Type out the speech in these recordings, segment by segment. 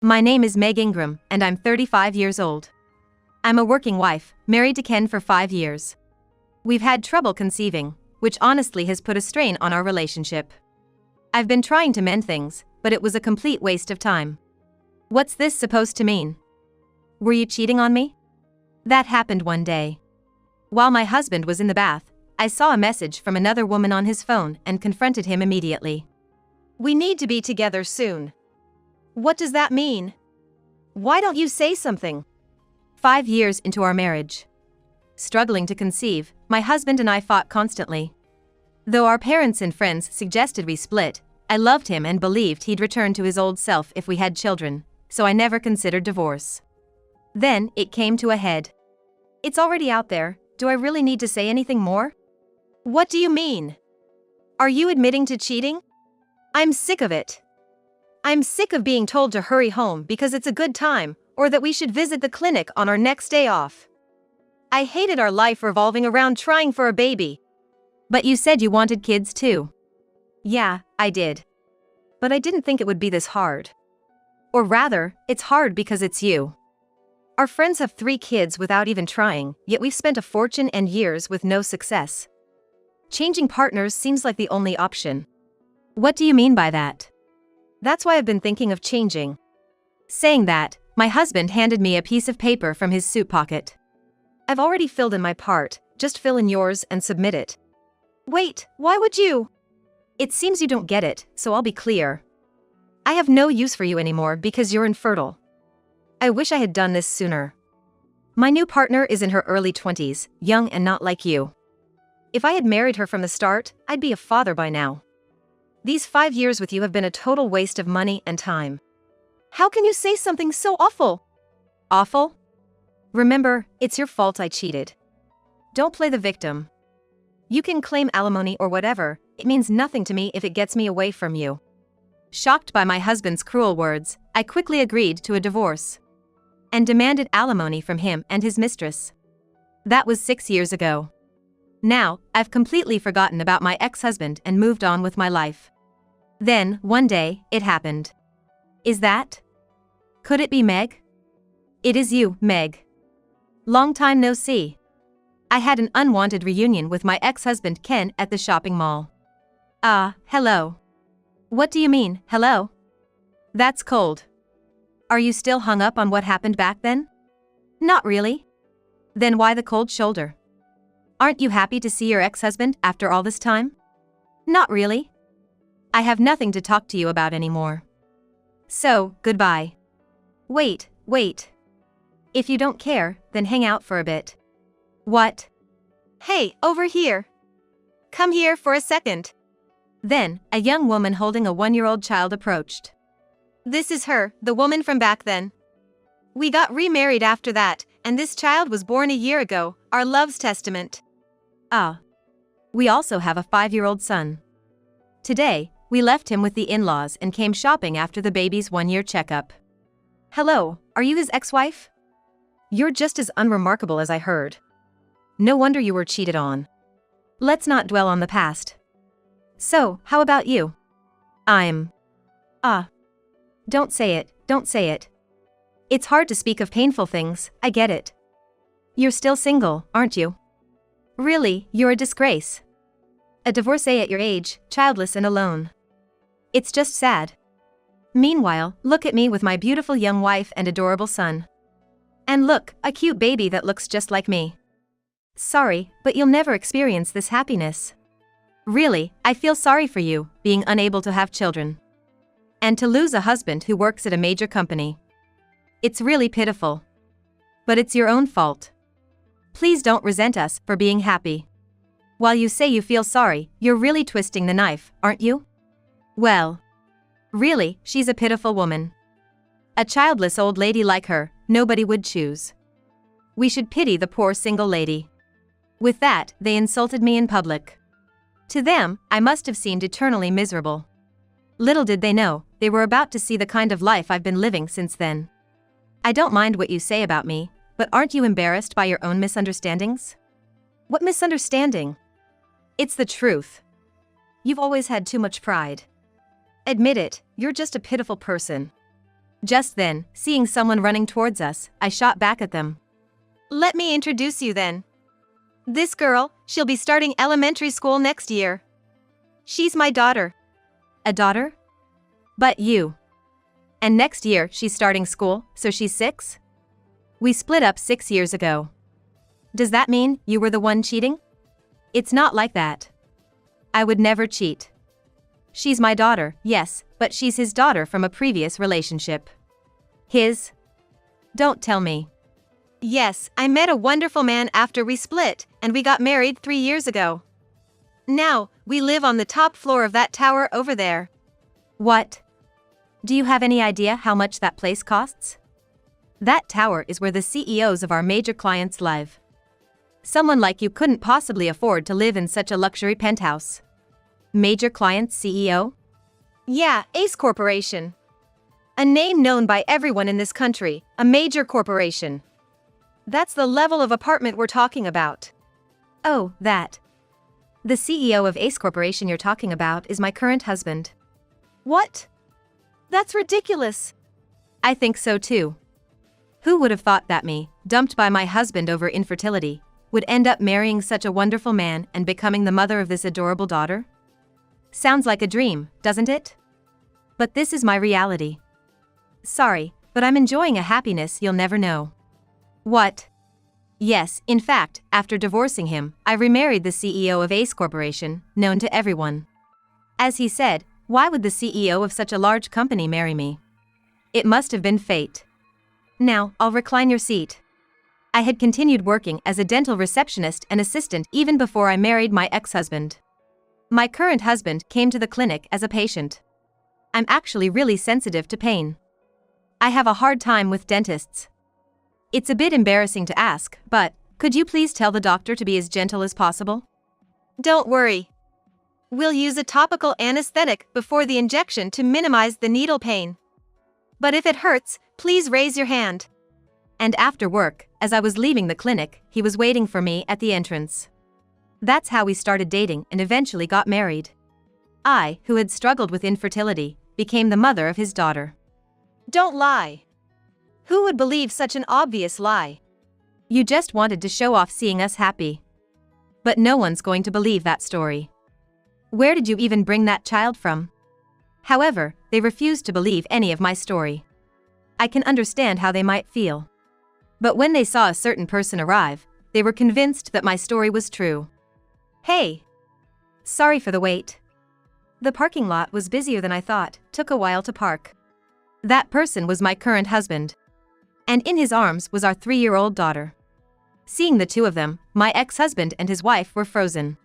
My name is Meg Ingram, and I'm 35 years old. I'm a working wife, married to Ken for 5 years. We've had trouble conceiving, which honestly has put a strain on our relationship. I've been trying to mend things, but it was a complete waste of time. What's this supposed to mean? Were you cheating on me? That happened one day. While my husband was in the bath, I saw a message from another woman on his phone and confronted him immediately. We need to be together soon. What does that mean? Why don't you say something? 5 years into our marriage. Struggling to conceive, my husband and I fought constantly. Though our parents and friends suggested we split, I loved him and believed he'd return to his old self if we had children, so I never considered divorce. Then, it came to a head. It's already out there, do I really need to say anything more? What do you mean? Are you admitting to cheating? I'm sick of it. I'm sick of being told to hurry home because it's a good time, or that we should visit the clinic on our next day off. I hated our life revolving around trying for a baby. But you said you wanted kids too. Yeah, I did. But I didn't think it would be this hard. Or rather, it's hard because it's you. Our friends have 3 kids without even trying, yet we've spent a fortune and years with no success. Changing partners seems like the only option. What do you mean by that? That's why I've been thinking of changing. Saying that, my husband handed me a piece of paper from his suit pocket. I've already filled in my part, just fill in yours and submit it. Wait, why would you? It seems you don't get it, so I'll be clear. I have no use for you anymore because you're infertile. I wish I had done this sooner. My new partner is in her early 20s, young and not like you. If I had married her from the start, I'd be a father by now. These 5 years with you have been a total waste of money and time. How can you say something so awful? Awful? Remember, it's your fault I cheated. Don't play the victim. You can claim alimony or whatever, it means nothing to me if it gets me away from you. Shocked by my husband's cruel words, I quickly agreed to a divorce and demanded alimony from him and his mistress. That was 6 years ago. Now, I've completely forgotten about my ex-husband and moved on with my life. Then, one day, it happened. Is that? Could it be Meg? It is you, Meg. Long time no see. I had an unwanted reunion with my ex-husband Ken at the shopping mall. Hello. What do you mean, hello? That's cold. Are you still hung up on what happened back then? Not really. Then why the cold shoulder? Aren't you happy to see your ex-husband after all this time? Not really. I have nothing to talk to you about anymore. So, goodbye. Wait. If you don't care, then hang out for a bit. What? Hey, over here. Come here for a second. Then, a young woman holding a 1-year-old child approached. This is her, the woman from back then. We got remarried after that, and this child was born a year ago, our love's testament. We also have a 5-year-old son. Today, we left him with the in-laws and came shopping after the baby's 1-year checkup. Hello, are you his ex-wife? You're just as unremarkable as I heard. No wonder you were cheated on. Let's not dwell on the past. So, how about you? Don't say it. It's hard to speak of painful things, I get it. You're still single, aren't you? Really, you're a disgrace. A divorcee at your age, childless and alone. It's just sad. Meanwhile, look at me with my beautiful young wife and adorable son. And look, a cute baby that looks just like me. Sorry, but you'll never experience this happiness. Really, I feel sorry for you, being unable to have children. And to lose a husband who works at a major company. It's really pitiful. But it's your own fault. Please don't resent us for being happy. While you say you feel sorry, you're really twisting the knife, aren't you? Well, really, she's a pitiful woman. A childless old lady like her, nobody would choose. We should pity the poor single lady. With that, they insulted me in public. To them, I must have seemed eternally miserable. Little did they know, they were about to see the kind of life I've been living since then. I don't mind what you say about me, but aren't you embarrassed by your own misunderstandings? What misunderstanding? It's the truth. You've always had too much pride. Admit it, you're just a pitiful person. Just then, seeing someone running towards us, I shot back at them. Let me introduce you then. This girl, she'll be starting elementary school next year. She's my daughter. A daughter? But you. And next year she's starting school, so she's 6? We split up 6 years ago. Does that mean you were the one cheating? It's not like that. I would never cheat. She's my daughter, yes, but she's his daughter from a previous relationship. His? Don't tell me. Yes, I met a wonderful man after we split, and we got married 3 years ago. Now, we live on the top floor of that tower over there. What? Do you have any idea how much that place costs? That tower is where the CEOs of our major clients live. Someone like you couldn't possibly afford to live in such a luxury penthouse. Major client's CEO? Yeah, Ace Corporation. A name known by everyone in this country, a major corporation. That's the level of apartment we're talking about. Oh, that. The CEO of Ace Corporation you're talking about is my current husband. What? That's ridiculous. I think so too. Who would have thought that me, dumped by my husband over infertility, would end up marrying such a wonderful man and becoming the mother of this adorable daughter? Sounds like a dream, doesn't it? But this is my reality. Sorry, but I'm enjoying a happiness you'll never know. What? Yes, in fact, after divorcing him, I remarried the CEO of Ace Corporation, known to everyone. As he said, why would the CEO of such a large company marry me? It must have been fate. Now, I'll recline your seat. I had continued working as a dental receptionist and assistant even before I married my ex-husband. My current husband came to the clinic as a patient. I'm actually really sensitive to pain. I have a hard time with dentists. It's a bit embarrassing to ask, but could you please tell the doctor to be as gentle as possible? Don't worry. We'll use a topical anesthetic before the injection to minimize the needle pain. But if it hurts, please raise your hand. And after work, as I was leaving the clinic, he was waiting for me at the entrance. That's how we started dating and eventually got married. I, who had struggled with infertility, became the mother of his daughter. Don't lie. Who would believe such an obvious lie? You just wanted to show off seeing us happy. But no one's going to believe that story. Where did you even bring that child from? However, they refused to believe any of my story. I can understand how they might feel. But when they saw a certain person arrive, they were convinced that my story was true. Hey! Sorry for the wait. The parking lot was busier than I thought, took a while to park. That person was my current husband. And in his arms was our 3-year-old daughter. Seeing the two of them, my ex-husband and his wife were frozen.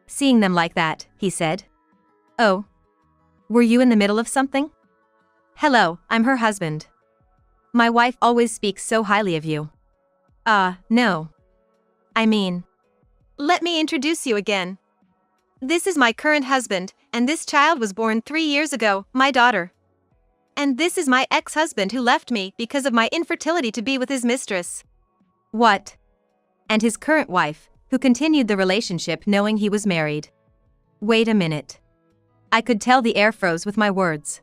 Seeing them like that, he said, "Oh. Were you in the middle of something?" "Hello, I'm her husband. My wife always speaks so highly of you." No. I mean, let me introduce you again. This is my current husband, and this child was born 3 years ago, my daughter. And this is my ex-husband who left me because of my infertility to be with his mistress. What? And his current wife, who continued the relationship knowing he was married. Wait a minute. I could tell the air froze with my words.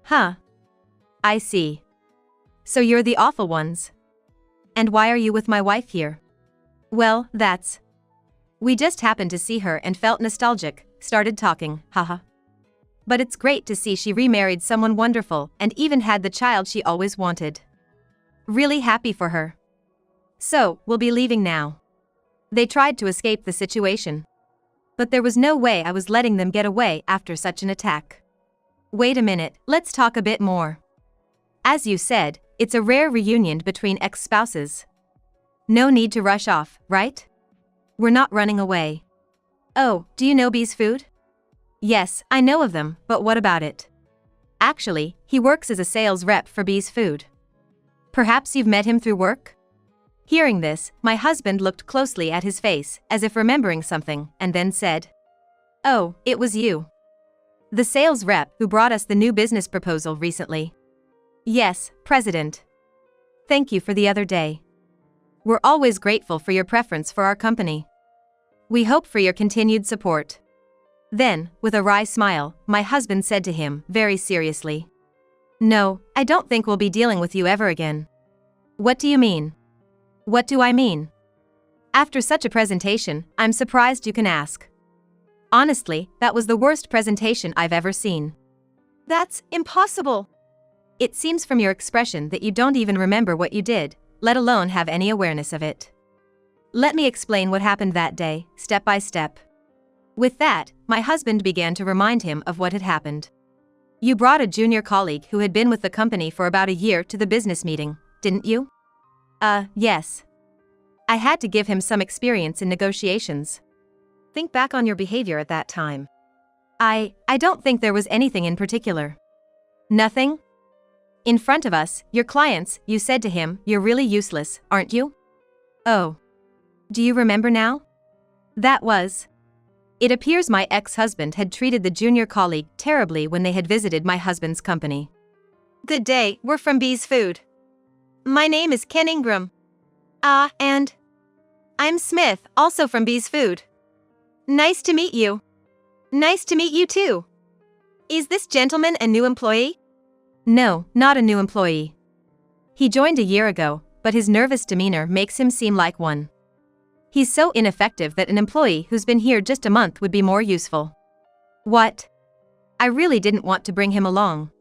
Huh. I see. So you're the awful ones. And why are you with my wife here? Well, that's... We just happened to see her and felt nostalgic, started talking, haha. But it's great to see she remarried someone wonderful and even had the child she always wanted. Really happy for her. So, we'll be leaving now. They tried to escape the situation. But there was no way I was letting them get away after such an attack. Wait a minute, let's talk a bit more. As you said, it's a rare reunion between ex-spouses. No need to rush off, right? We're not running away. Oh, do you know B's Food? Yes, I know of them, but what about it? Actually, he works as a sales rep for B's Food. Perhaps you've met him through work? Hearing this, my husband looked closely at his face, as if remembering something, and then said, "Oh, it was you. The sales rep who brought us the new business proposal recently." "Yes, President. Thank you for the other day. We're always grateful for your preference for our company. We hope for your continued support." Then, with a wry smile, my husband said to him, very seriously, No, I don't think we'll be dealing with you ever again. What do you mean? What do I mean? After such a presentation, I'm surprised you can ask. Honestly, that was the worst presentation I've ever seen. That's impossible. It seems from your expression that you don't even remember what you did, let alone have any awareness of it. Let me explain what happened that day, step by step. With that, my husband began to remind him of what had happened. You brought a junior colleague who had been with the company for about a year to the business meeting, didn't you? Yes. I had to give him some experience in negotiations. Think back on your behavior at that time. I don't think there was anything in particular. Nothing? In front of us, your clients, you said to him, "You're really useless, aren't you?" Oh. Do you remember now? That was. It appears my ex-husband had treated the junior colleague terribly when they had visited my husband's company. Good day, we're from Bee's Food. My name is Ken Ingram. And I'm Smith, also from Bee's Food. Nice to meet you. Nice to meet you too. Is this gentleman a new employee? No, not a new employee. He joined a year ago, but his nervous demeanor makes him seem like one. He's so ineffective that an employee who's been here just a month would be more useful. What? I really didn't want to bring him along.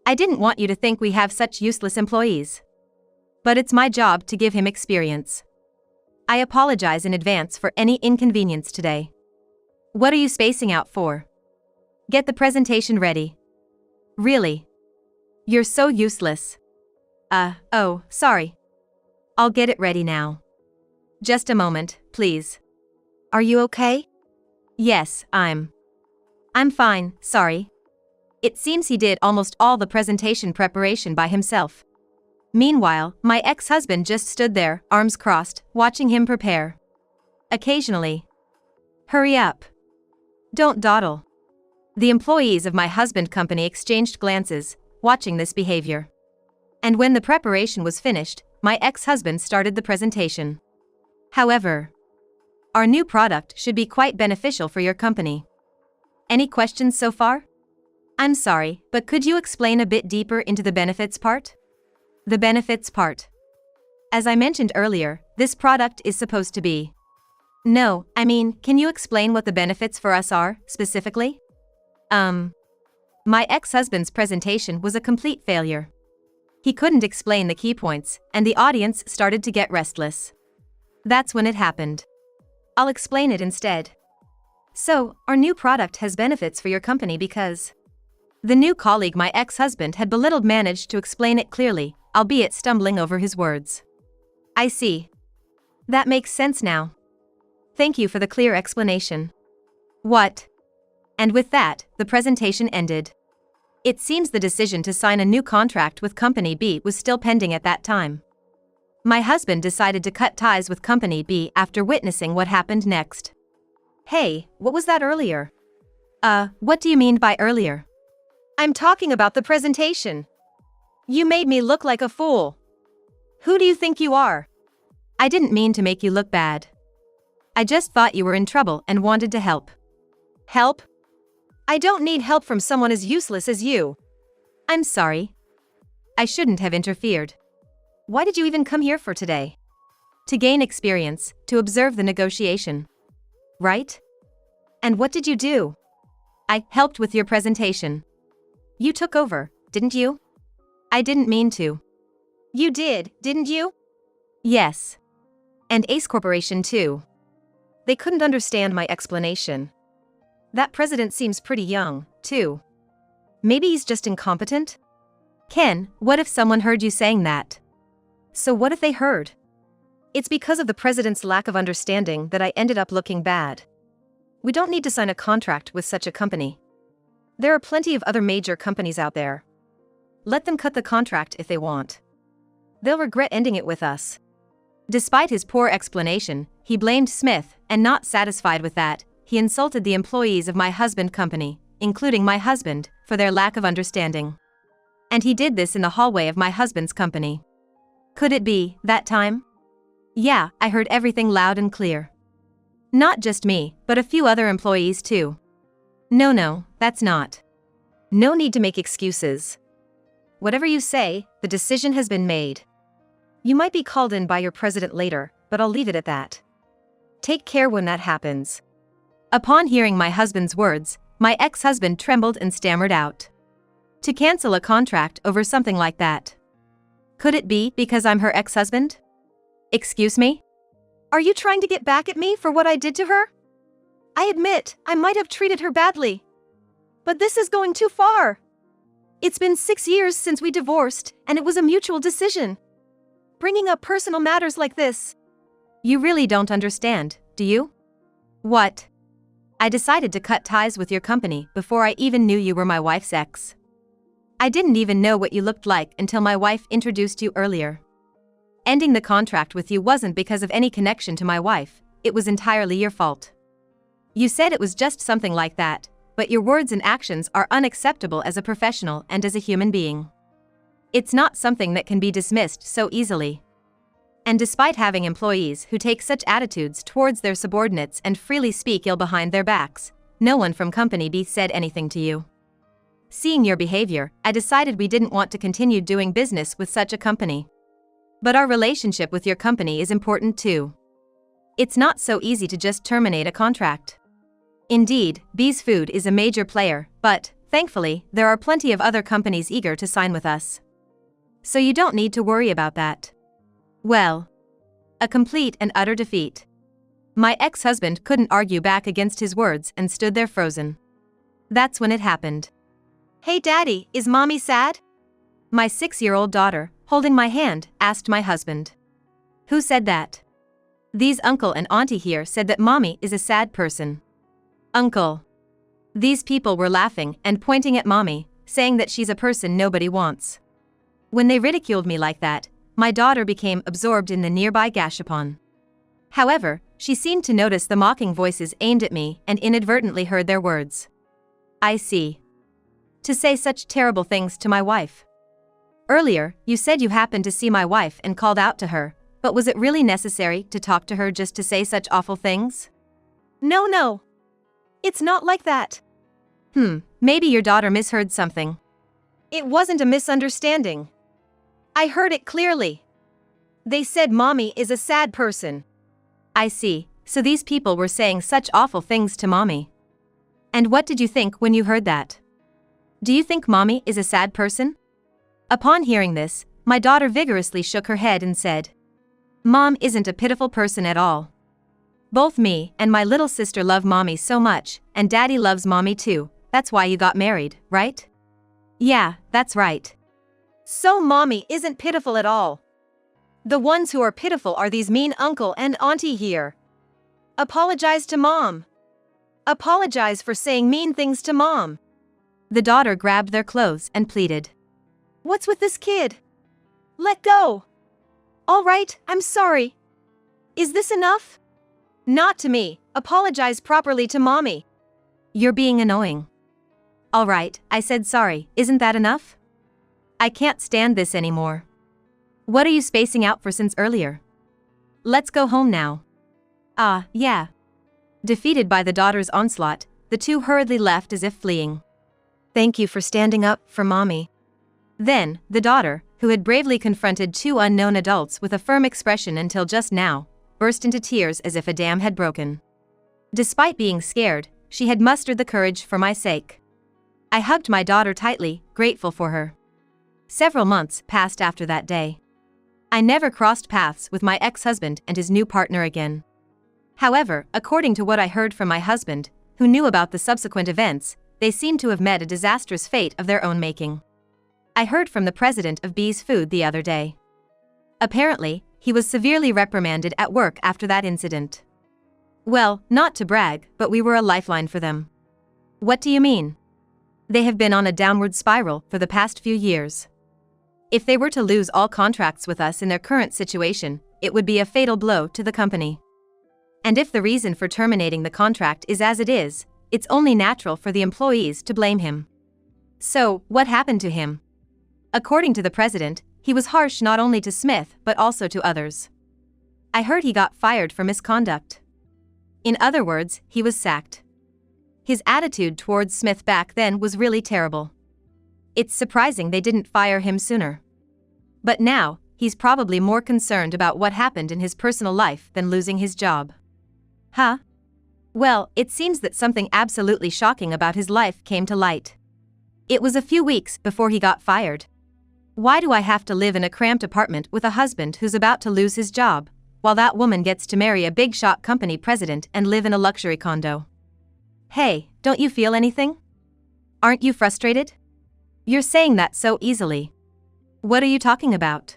I didn't want you to think we have such useless employees. But it's my job to give him experience. I apologize in advance for any inconvenience today. What are you spacing out for? Get the presentation ready. Really? You're so useless. Oh, sorry. I'll get it ready now. Just a moment, please. Are you okay? Yes, I'm fine, sorry. It seems he did almost all the presentation preparation by himself. Meanwhile, my ex-husband just stood there, arms crossed, watching him prepare. Occasionally. Hurry up. Don't dawdle. The employees of my husband's company exchanged glances, watching this behavior. And when the preparation was finished, my ex-husband started the presentation. However, our new product should be quite beneficial for your company. Any questions so far? I'm sorry, but could you explain a bit deeper into the benefits part? The benefits part. As I mentioned earlier, this product is supposed to be. No, I mean, can you explain what the benefits for us are, specifically? My ex-husband's presentation was a complete failure. He couldn't explain the key points, and the audience started to get restless. That's when it happened. I'll explain it instead. So, our new product has benefits for your company because the new colleague my ex-husband had belittled managed to explain it clearly, albeit stumbling over his words. I see. That makes sense now. Thank you for the clear explanation. What? And with that, the presentation ended. It seems the decision to sign a new contract with Company B was still pending at that time. My husband decided to cut ties with Company B after witnessing what happened next. Hey, what was that earlier? What do you mean by earlier? I'm talking about the presentation. You made me look like a fool. Who do you think you are? I didn't mean to make you look bad. I just thought you were in trouble and wanted to help. Help? I don't need help from someone as useless as you. I'm sorry. I shouldn't have interfered. Why did you even come here for today? To gain experience, to observe the negotiation. Right? And what did you do? I helped with your presentation. You took over, didn't you? I didn't mean to. You did, didn't you? Yes. And Ace Corporation too. They couldn't understand my explanation. That president seems pretty young, too. Maybe he's just incompetent? Ken, what if someone heard you saying that? So what if they heard? It's because of the president's lack of understanding that I ended up looking bad. We don't need to sign a contract with such a company. There are plenty of other major companies out there. Let them cut the contract if they want. They'll regret ending it with us. Despite his poor explanation, he blamed Smith, and not satisfied with that, he insulted the employees of my husband's company, including my husband, for their lack of understanding. And he did this in the hallway of my husband's company. Could it be, that time? Yeah, I heard everything loud and clear. Not just me, but a few other employees too. No, that's not. No need to make excuses. whatever you say, the decision has been made. You might be called in by your president later, but I'll leave it at that. Take care when that happens." Upon hearing my husband's words, my ex-husband trembled and stammered out. To cancel a contract over something like that. Could it be because I'm her ex-husband? Excuse me? Are you trying to get back at me for what I did to her? I admit, I might have treated her badly. But this is going too far. It's been 6 years since we divorced, and it was a mutual decision. Bringing up personal matters like this. You really don't understand, do you? What? I decided to cut ties with your company before I even knew you were my wife's ex. I didn't even know what you looked like until my wife introduced you earlier. Ending the contract with you wasn't because of any connection to my wife, it was entirely your fault. You said it was just something like that, but your words and actions are unacceptable as a professional and as a human being. It's not something that can be dismissed so easily. And despite having employees who take such attitudes towards their subordinates and freely speak ill behind their backs, no one from company B said anything to you. Seeing your behavior, I decided we didn't want to continue doing business with such a company. But our relationship with your company is important too. It's not so easy to just terminate a contract. Indeed, B's Food is a major player, but, thankfully, there are plenty of other companies eager to sign with us. So you don't need to worry about that. Well, a complete and utter defeat. My ex-husband couldn't argue back against his words and stood there frozen. That's when it happened. "Hey Daddy, is Mommy sad?" My 6-year-old daughter, holding my hand, asked my husband. "Who said that?" "These uncle and auntie here said that Mommy is a sad person." "Uncle." These people were laughing and pointing at Mommy, saying that she's a person nobody wants. When they ridiculed me like that, my daughter became absorbed in the nearby gashapon. However, she seemed to notice the mocking voices aimed at me and inadvertently heard their words. "I see. To say such terrible things to my wife. Earlier, you said you happened to see my wife and called out to her, but was it really necessary to talk to her just to say such awful things?" No. It's not like that." Maybe your daughter misheard something. "It wasn't a misunderstanding. I heard it clearly. They said Mommy is a sad person." "I see, so these people were saying such awful things to Mommy. And what did you think when you heard that? Do you think Mommy is a sad person?" Upon hearing this, my daughter vigorously shook her head and said, "Mom isn't a pitiful person at all. Both me and my little sister love Mommy so much, and Daddy loves Mommy too, that's why you got married, right?" "Yeah, that's right." "So Mommy isn't pitiful at all. The ones who are pitiful are these mean uncle and auntie here. Apologize to Mom. Apologize for saying mean things to Mom." The daughter grabbed their clothes and pleaded. "What's with this kid? Let go." "All right, I'm sorry. Is this enough?" "Not to me, apologize properly to Mommy." "You're being annoying." "All right, I said sorry, isn't that enough? I can't stand this anymore. What are you spacing out for since earlier? Let's go home now." Yeah." Defeated by the daughter's onslaught, the two hurriedly left as if fleeing. "Thank you for standing up for Mommy." Then, the daughter, who had bravely confronted two unknown adults with a firm expression until just now, burst into tears as if a dam had broken. Despite being scared, she had mustered the courage for my sake. I hugged my daughter tightly, grateful for her. Several months passed after that day. I never crossed paths with my ex-husband and his new partner again. However, according to what I heard from my husband, who knew about the subsequent events, they seemed to have met a disastrous fate of their own making. I heard from the president of B's Food the other day. Apparently, he was severely reprimanded at work after that incident. Well, not to brag, but we were a lifeline for them. What do you mean? They have been on a downward spiral for the past few years. If they were to lose all contracts with us in their current situation, it would be a fatal blow to the company. And if the reason for terminating the contract is as it is, it's only natural for the employees to blame him. So, what happened to him? According to the president, he was harsh not only to Smith but also to others. I heard he got fired for misconduct. In other words, he was sacked. His attitude towards Smith back then was really terrible. It's surprising they didn't fire him sooner. But now, he's probably more concerned about what happened in his personal life than losing his job. Huh? Well, it seems that something absolutely shocking about his life came to light. It was a few weeks before he got fired. Why do I have to live in a cramped apartment with a husband who's about to lose his job, while that woman gets to marry a big-shot company president and live in a luxury condo? Hey, don't you feel anything? Aren't you frustrated? You're saying that so easily. What are you talking about?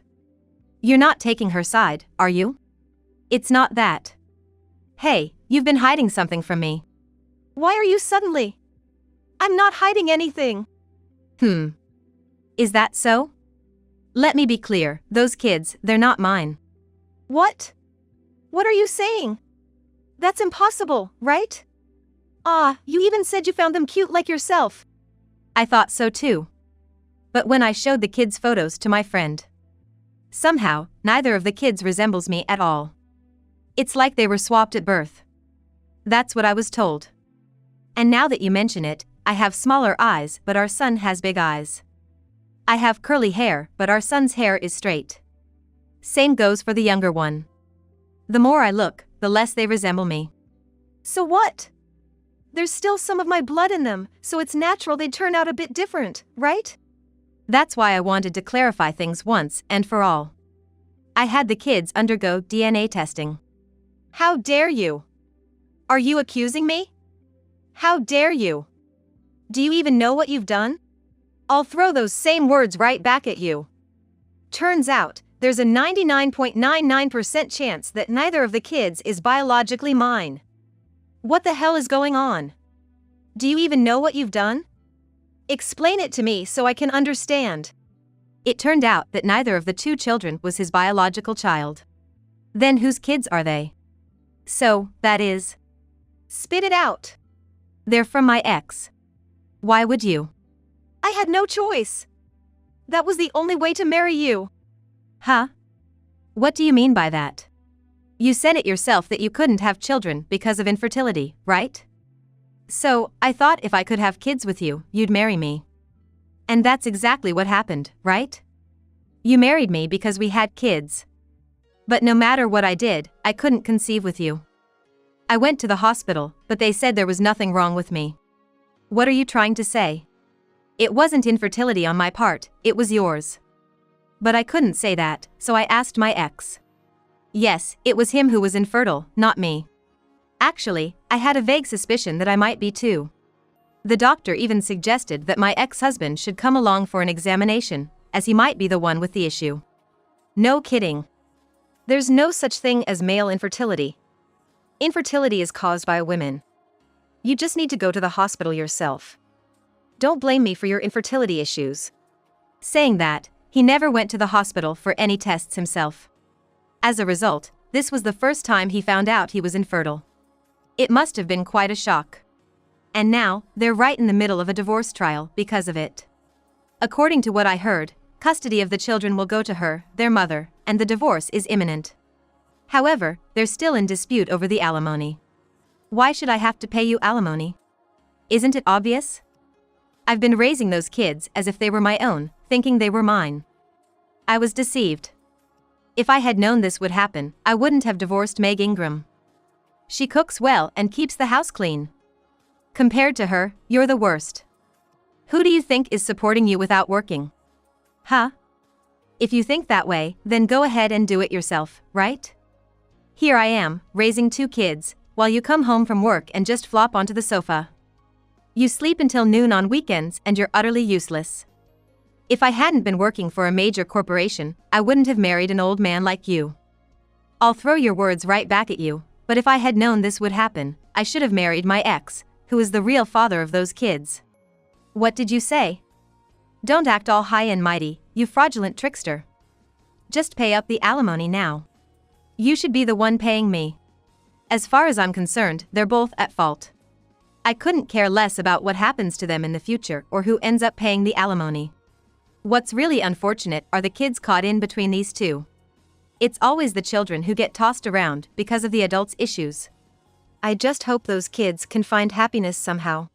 You're not taking her side, are you? It's not that. Hey, you've been hiding something from me. Why are you suddenly? I'm not hiding anything. Is that so? Let me be clear, those kids, they're not mine. What? What are you saying? That's impossible, right? You even said you found them cute like yourself. I thought so too. But when I showed the kids' photos to my friend, somehow, neither of the kids resembles me at all. It's like they were swapped at birth. That's what I was told. And now that you mention it, I have smaller eyes, but our son has big eyes. I have curly hair, but our son's hair is straight. Same goes for the younger one. The more I look, the less they resemble me. So what? There's still some of my blood in them, so it's natural they'd turn out a bit different, right? That's why I wanted to clarify things once and for all. I had the kids undergo DNA testing. How dare you? Are you accusing me? How dare you? Do you even know what you've done? I'll throw those same words right back at you. Turns out, there's a 99.99% chance that neither of the kids is biologically mine. What the hell is going on? Do you even know what you've done? Explain it to me so I can understand. It turned out that neither of the two children was his biological child. Then whose kids are they? So, that is... Spit it out. They're from my ex. Why would you? I had no choice. That was the only way to marry you. Huh? What do you mean by that? You said it yourself that you couldn't have children because of infertility, right? So, I thought if I could have kids with you, you'd marry me. And that's exactly what happened, right? You married me because we had kids. But no matter what I did, I couldn't conceive with you. I went to the hospital, but they said there was nothing wrong with me. What are you trying to say? It wasn't infertility on my part, it was yours. But I couldn't say that, so I asked my ex. Yes, it was him who was infertile, not me. Actually, I had a vague suspicion that I might be too. The doctor even suggested that my ex-husband should come along for an examination, as he might be the one with the issue. No kidding. There's no such thing as male infertility. Infertility is caused by women. You just need to go to the hospital yourself. Don't blame me for your infertility issues. Saying that, he never went to the hospital for any tests himself. As a result, this was the first time he found out he was infertile. It must have been quite a shock. And now, they're right in the middle of a divorce trial because of it. According to what I heard, custody of the children will go to her, their mother, and the divorce is imminent. However, they're still in dispute over the alimony. Why should I have to pay you alimony? Isn't it obvious? I've been raising those kids as if they were my own, thinking they were mine. I was deceived. If I had known this would happen, I wouldn't have divorced Meg Ingram. She cooks well and keeps the house clean. Compared to her, you're the worst. Who do you think is supporting you without working? Huh? If you think that way, then go ahead and do it yourself, right? Here I am, raising two kids, while you come home from work and just flop onto the sofa. You sleep until noon on weekends and you're utterly useless. If I hadn't been working for a major corporation, I wouldn't have married an old man like you. I'll throw your words right back at you, but if I had known this would happen, I should have married my ex, who is the real father of those kids. What did you say? Don't act all high and mighty, you fraudulent trickster. Just pay up the alimony now. You should be the one paying me. As far as I'm concerned, they're both at fault. I couldn't care less about what happens to them in the future or who ends up paying the alimony. What's really unfortunate are the kids caught in between these two. It's always the children who get tossed around because of the adults' issues. I just hope those kids can find happiness somehow.